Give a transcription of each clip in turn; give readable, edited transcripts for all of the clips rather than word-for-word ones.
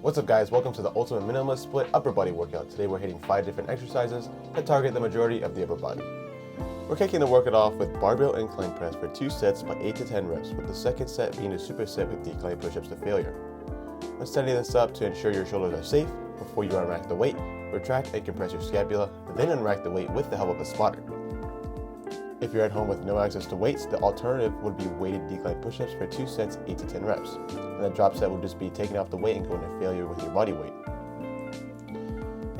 What's up guys, welcome to the Ultimate Minimalist Split Upper Body Workout. Today we're hitting 5 different exercises that target the majority of the upper body. We're kicking the workout off with barbell incline press for 2 sets by 8 to 10 reps, with the second set being a superset with decline push-ups to failure. When setting this up to ensure your shoulders are safe, before you unrack the weight, retract and compress your scapula, then unrack the weight with the help of a spotter. If you're at home with no access to weights, the alternative would be weighted decline push-ups for 2 sets, 8 to 10 reps. And the drop set will just be taking off the weight and going to failure with your body weight.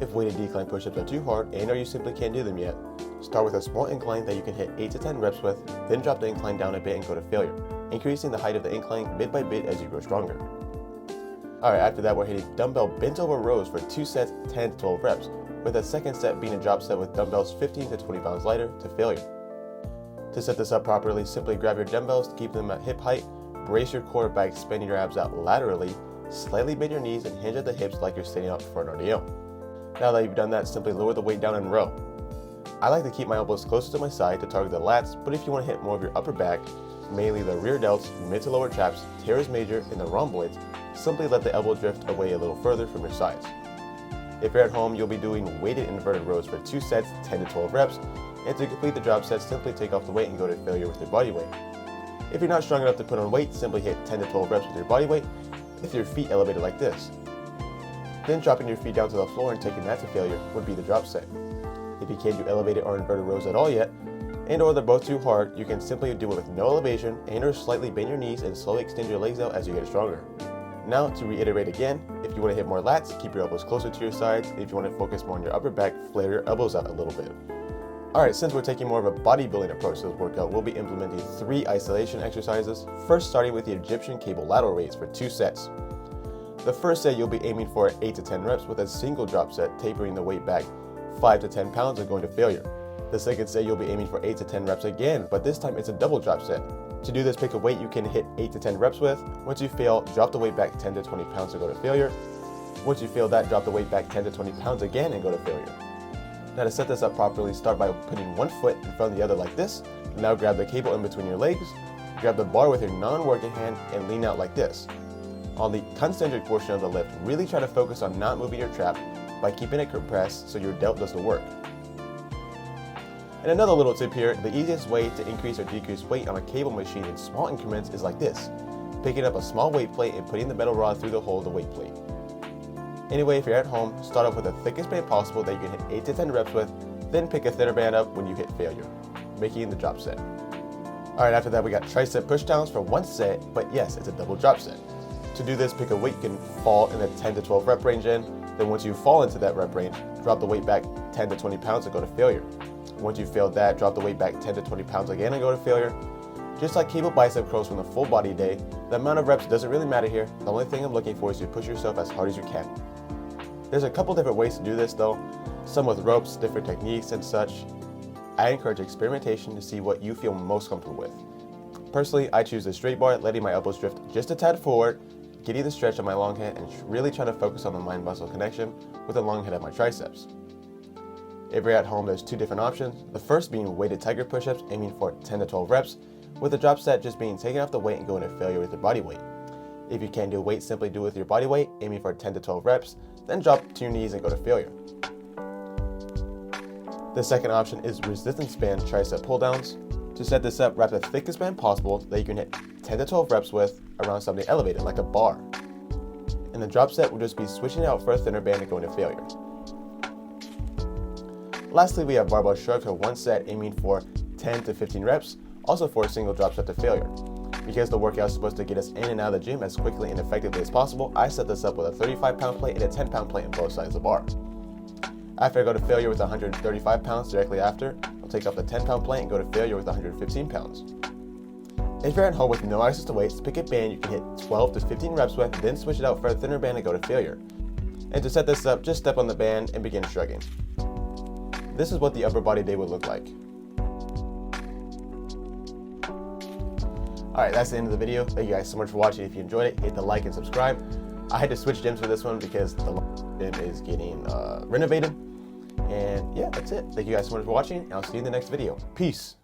If weighted decline push-ups are too hard and or you simply can't do them yet, start with a small incline that you can hit 8 to 10 reps with, then drop the incline down a bit and go to failure, increasing the height of the incline bit by bit as you grow stronger. Alright, after that we're hitting dumbbell bent over rows for 2 sets, 10 to 12 reps, with the second set being a drop set with dumbbells 15 to 20 pounds lighter to failure. To set this up properly, simply grab your dumbbells, keep them at hip height, brace your core by expanding your abs out laterally, slightly bend your knees and hinge at the hips like you're standing up for an RDL. Now that you've done that, simply lower the weight down and row. I like to keep my elbows closer to my side to target the lats, but if you want to hit more of your upper back, mainly the rear delts, mid to lower traps, teres major, and the rhomboids, simply let the elbow drift away a little further from your sides. If you're at home, you'll be doing weighted inverted rows for 2 sets, 10 to 12 reps, and to complete the drop set, simply take off the weight and go to failure with your body weight. If you're not strong enough to put on weight, simply hit 10 to 12 reps with your body weight with your feet elevated like this. Then dropping your feet down to the floor and taking that to failure would be the drop set. If you can't do elevated or inverted rows at all yet, and or they're both too hard, you can simply do it with no elevation and or slightly bend your knees and slowly extend your legs out as you get stronger. Now to reiterate again, if you want to hit more lats, keep your elbows closer to your sides. If you want to focus more on your upper back, flare your elbows out a little bit. Alright, since we're taking more of a bodybuilding approach to this workout, we'll be implementing 3 isolation exercises, first starting with the Egyptian cable lateral raise for 2 sets. The first set you'll be aiming for 8 to 10 reps with a single drop set, tapering the weight back 5 to 10 pounds and going to failure. The second set you'll be aiming for 8 to 10 reps again, but this time it's a double drop set. To do this, pick a weight you can hit 8 to 10 reps with. Once you fail, drop the weight back 10 to 20 pounds to go to failure. Once you fail that, drop the weight back 10 to 20 pounds again and go to failure. Now to set this up properly, start by putting one foot in front of the other like this. Now grab the cable in between your legs, grab the bar with your non-working hand and lean out like this. On the concentric portion of the lift, really try to focus on not moving your trap by keeping it compressed so your delt does the work. And another little tip here, the easiest way to increase or decrease weight on a cable machine in small increments is like this. Picking up a small weight plate and putting the metal rod through the hole of the weight plate. Anyway, if you're at home, start off with the thickest band possible that you can hit 8 to 10 reps with, then pick a thinner band up when you hit failure, making the drop set. Alright, after that we got tricep pushdowns for 1 set, but yes, it's a double drop set. To do this, pick a weight you can fall in the 10 to 12 rep range in, then once you fall into that rep range, drop the weight back 10 to 20 pounds and go to failure. Once you failed that, drop the weight back 10 to 20 pounds again and go to failure. Just like cable bicep curls from the full body day, the amount of reps doesn't really matter here. The only thing I'm looking for is to push yourself as hard as you can. There's a couple different ways to do this though, some with ropes, different techniques and such. I encourage experimentation to see what you feel most comfortable with. Personally, I choose the straight bar, letting my elbows drift just a tad forward, getting the stretch on my long head and really trying to focus on the mind-muscle connection with the long head of my triceps. If you're at home, there's 2 different options. The first being weighted tiger push-ups, aiming for 10 to 12 reps, with the drop set just being taking off the weight and going to failure with your body weight. If you can't do weight, simply do it with your body weight, aiming for 10 to 12 reps, then drop to your knees and go to failure. The second option is resistance band tricep pull downs. To set this up, wrap the thickest band possible that you can hit 10 to 12 reps with around something elevated like a bar. And the drop set will just be switching out for a thinner band and going to failure. Lastly, we have barbell shrugs for 1 set, aiming for 10 to 15 reps, also for a single drop set to failure. Because the workout is supposed to get us in and out of the gym as quickly and effectively as possible, I set this up with a 35-pound plate and a 10-pound plate on both sides of the bar. After I go to failure with 135 pounds directly after, I'll take off the 10-pound plate and go to failure with 115 pounds. If you're at home with no access to weights, pick a band you can hit 12 to 15 reps with, then switch it out for a thinner band and go to failure. And to set this up, just step on the band and begin shrugging. This is what the upper body day would look like. Alright, that's the end of the video. Thank you guys so much for watching. If you enjoyed it, hit the like and subscribe. I had to switch gyms for this one because the gym is getting renovated. And yeah, that's it. Thank you guys so much for watching, and I'll see you in the next video. Peace.